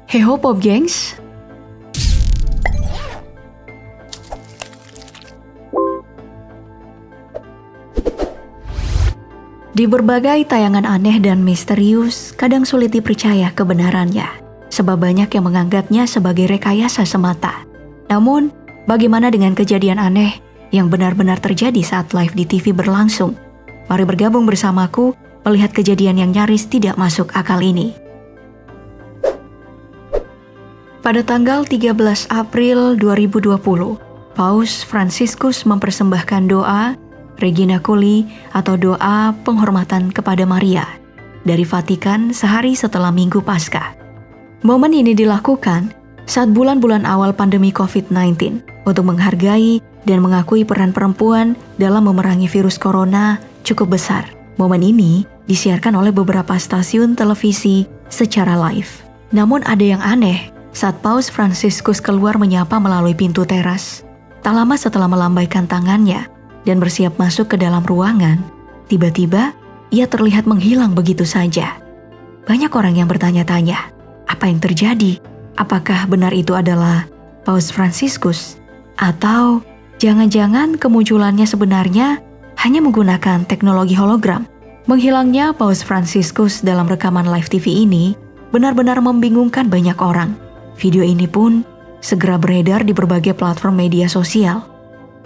Heho Pop Gengs. Di berbagai tayangan aneh dan misterius, kadang sulit dipercaya kebenarannya, sebab banyak yang menganggapnya sebagai rekayasa semata. Namun, bagaimana dengan kejadian aneh yang benar-benar terjadi saat live di TV berlangsung? Mari bergabung bersamaku melihat kejadian yang nyaris tidak masuk akal ini. Pada tanggal 13 April 2020, Paus Fransiskus mempersembahkan doa Regina Coeli atau doa penghormatan kepada Maria dari Vatikan sehari setelah Minggu Paskah. Momen ini dilakukan saat bulan-bulan awal pandemi COVID-19 untuk menghargai dan mengakui peran perempuan dalam memerangi virus corona cukup besar. Momen ini disiarkan oleh beberapa stasiun televisi secara live. Namun ada yang aneh saat Paus Fransiskus keluar menyapa melalui pintu teras. Tak lama setelah melambaikan tangannya dan bersiap masuk ke dalam ruangan, tiba-tiba ia terlihat menghilang begitu saja. Banyak orang yang bertanya-tanya, apa yang terjadi? Apakah benar itu adalah Paus Fransiskus? Atau jangan-jangan kemunculannya sebenarnya hanya menggunakan teknologi hologram? Menghilangnya Paus Fransiskus dalam rekaman live TV ini benar-benar membingungkan banyak orang. Video ini pun segera beredar di berbagai platform media sosial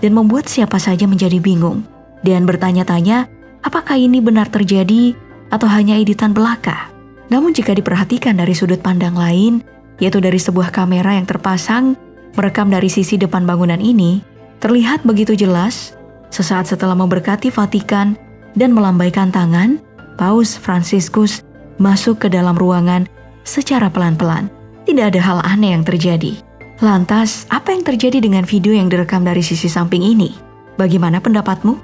dan membuat siapa saja menjadi bingung dan bertanya-tanya apakah ini benar terjadi atau hanya editan belaka. Namun jika diperhatikan dari sudut pandang lain, yaitu dari sebuah kamera yang terpasang merekam dari sisi depan bangunan ini, terlihat begitu jelas sesaat setelah memberkati Vatikan dan melambaikan tangan, Paus Fransiskus masuk ke dalam ruangan secara pelan-pelan. Tidak ada hal aneh yang terjadi. Lantas, apa yang terjadi dengan video yang direkam dari sisi samping ini? Bagaimana pendapatmu?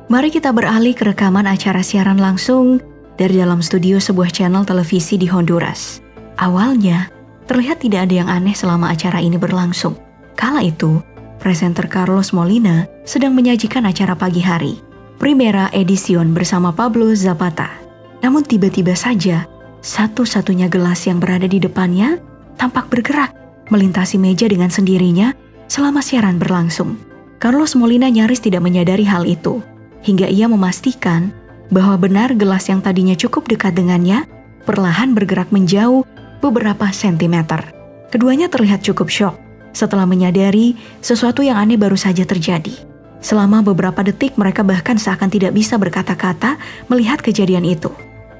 Mari kita beralih ke rekaman acara siaran langsung dari dalam studio sebuah channel televisi di Honduras. Awalnya, terlihat tidak ada yang aneh selama acara ini berlangsung. Kala itu, presenter Carlos Molina sedang menyajikan acara pagi hari, Primera Edición bersama Pablo Zapata. Namun tiba-tiba saja, satu-satunya gelas yang berada di depannya tampak bergerak, melintasi meja dengan sendirinya selama siaran berlangsung. Carlos Molina nyaris tidak menyadari hal itu, hingga ia memastikan bahwa benar gelas yang tadinya cukup dekat dengannya perlahan bergerak menjauh beberapa sentimeter. Keduanya terlihat cukup syok setelah menyadari sesuatu yang aneh baru saja terjadi. Selama beberapa detik mereka bahkan seakan tidak bisa berkata-kata melihat kejadian itu.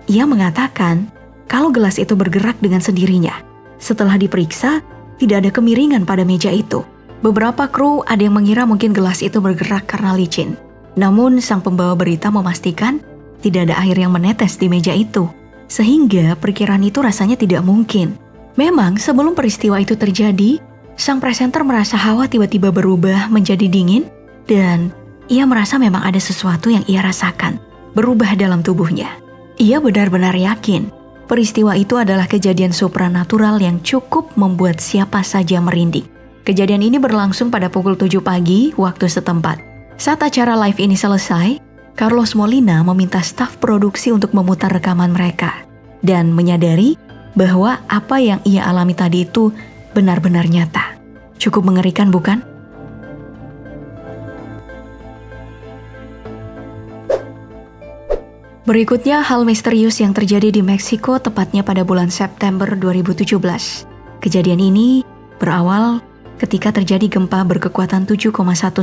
Ia mengatakan kalau gelas itu bergerak dengan sendirinya. Setelah diperiksa, tidak ada kemiringan pada meja itu. Beberapa kru ada yang mengira mungkin gelas itu bergerak karena licin. Namun sang pembawa berita memastikan tidak ada air yang menetes di meja itu. Sehingga perkiraan itu rasanya tidak mungkin. Memang sebelum peristiwa itu terjadi, sang presenter merasa hawa tiba-tiba berubah menjadi dingin dan ia merasa memang ada sesuatu yang ia rasakan berubah dalam tubuhnya. Ia benar-benar yakin peristiwa itu adalah kejadian supranatural yang cukup membuat siapa saja merinding. Kejadian ini berlangsung pada pukul 7 pagi waktu setempat. Saat acara live ini selesai, Carlos Molina meminta staf produksi untuk memutar rekaman mereka dan menyadari bahwa apa yang ia alami tadi itu benar-benar nyata. Cukup mengerikan, bukan? Berikutnya hal misterius yang terjadi di Meksiko tepatnya pada bulan September 2017. Kejadian ini berawal ketika terjadi gempa berkekuatan 7,1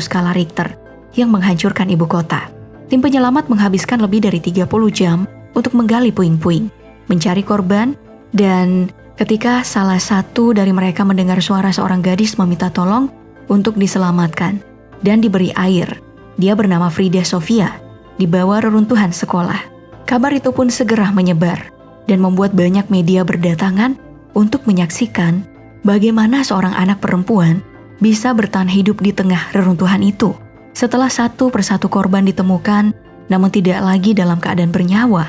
skala Richter yang menghancurkan ibu kota. Tim penyelamat menghabiskan lebih dari 30 jam untuk menggali puing-puing, mencari korban, dan ketika salah satu dari mereka mendengar suara seorang gadis meminta tolong untuk diselamatkan dan diberi air. Dia bernama Frida Sofia, di bawah reruntuhan sekolah. Kabar itu pun segera menyebar dan membuat banyak media berdatangan untuk menyaksikan bagaimana seorang anak perempuan bisa bertahan hidup di tengah reruntuhan itu. Setelah satu persatu korban ditemukan, namun tidak lagi dalam keadaan bernyawa,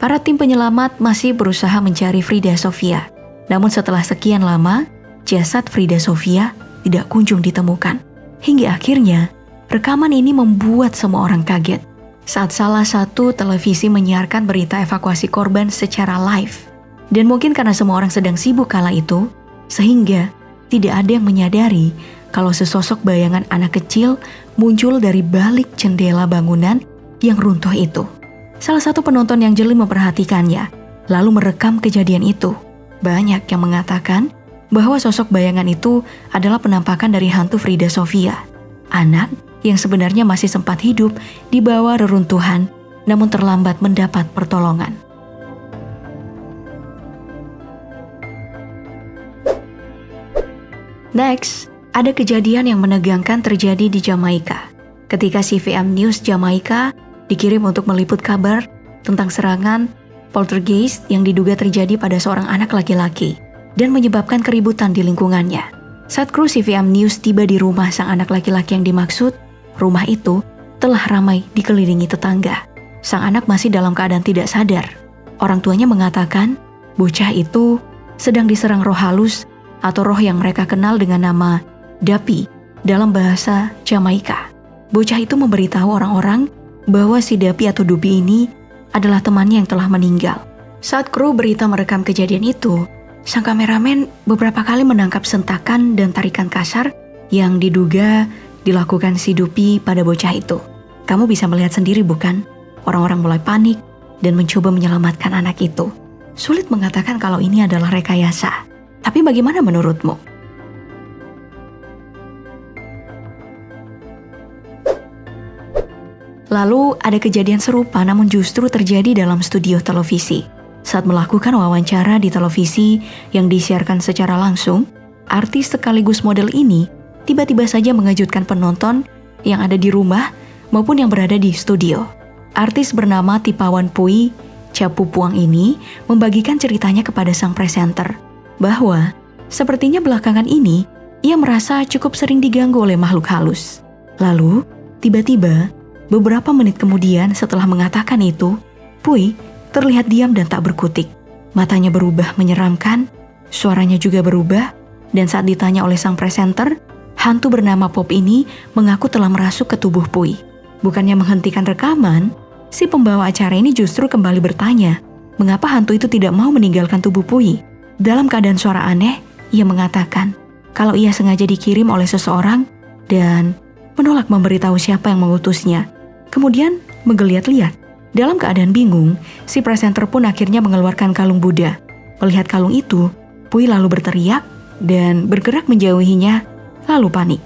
para tim penyelamat masih berusaha mencari Frida Sofia. Namun setelah sekian lama, jasad Frida Sofia tidak kunjung ditemukan. Hingga akhirnya, rekaman ini membuat semua orang kaget. saat salah satu televisi menyiarkan berita evakuasi korban secara live. Dan mungkin karena semua orang sedang sibuk kala itu, sehingga tidak ada yang menyadari kalau sesosok bayangan anak kecil muncul dari balik jendela bangunan yang runtuh itu. Salah satu penonton yang jeli memperhatikannya, lalu merekam kejadian itu. Banyak yang mengatakan bahwa sosok bayangan itu adalah penampakan dari hantu Frida Sofia, anak yang sebenarnya masih sempat hidup di bawah reruntuhan, namun terlambat mendapat pertolongan. Next, ada kejadian yang menegangkan terjadi di Jamaika. Ketika CVM News Jamaika dikirim untuk meliput kabar tentang serangan poltergeist yang diduga terjadi pada seorang anak laki-laki dan menyebabkan keributan di lingkungannya. Saat kru CVM News tiba di rumah sang anak laki-laki yang dimaksud, rumah itu telah ramai dikelilingi tetangga. Sang anak masih dalam keadaan tidak sadar. Orang tuanya mengatakan bocah itu sedang diserang roh halus atau roh yang mereka kenal dengan nama Dapi dalam bahasa Jamaika. Bocah itu memberitahu orang-orang bahwa si Dapi atau Dupi ini adalah temannya yang telah meninggal. Saat kru berita merekam kejadian itu, sang kameramen beberapa kali menangkap sentakan dan tarikan kasar yang diduga dilakukan si Dupi pada bocah itu. Kamu bisa melihat sendiri bukan? Orang-orang mulai panik dan mencoba menyelamatkan anak itu. Sulit mengatakan kalau ini adalah rekayasa. Tapi bagaimana menurutmu? Lalu ada kejadian serupa namun justru terjadi dalam studio televisi. Saat melakukan wawancara di televisi yang disiarkan secara langsung, artis sekaligus model ini tiba-tiba saja mengejutkan penonton yang ada di rumah maupun yang berada di studio. Artis bernama Tipawan Pui Capupuang ini membagikan ceritanya kepada sang presenter bahwa sepertinya belakangan ini ia merasa cukup sering diganggu oleh makhluk halus. Lalu tiba-tiba beberapa menit kemudian setelah mengatakan itu, Pui terlihat diam dan tak berkutik. Matanya berubah menyeramkan, suaranya juga berubah, dan saat ditanya oleh sang presenter, hantu bernama Pop ini mengaku telah merasuk ke tubuh Pui. Bukannya menghentikan rekaman, si pembawa acara ini justru kembali bertanya, mengapa hantu itu tidak mau meninggalkan tubuh Pui? Dalam keadaan suara aneh, ia mengatakan kalau ia sengaja dikirim oleh seseorang dan menolak memberitahu siapa yang mengutusnya. Kemudian menggeliat-liat. Dalam keadaan bingung, si presenter pun akhirnya mengeluarkan kalung Buddha. Melihat kalung itu, Pui lalu berteriak dan bergerak menjauhinya, lalu panik.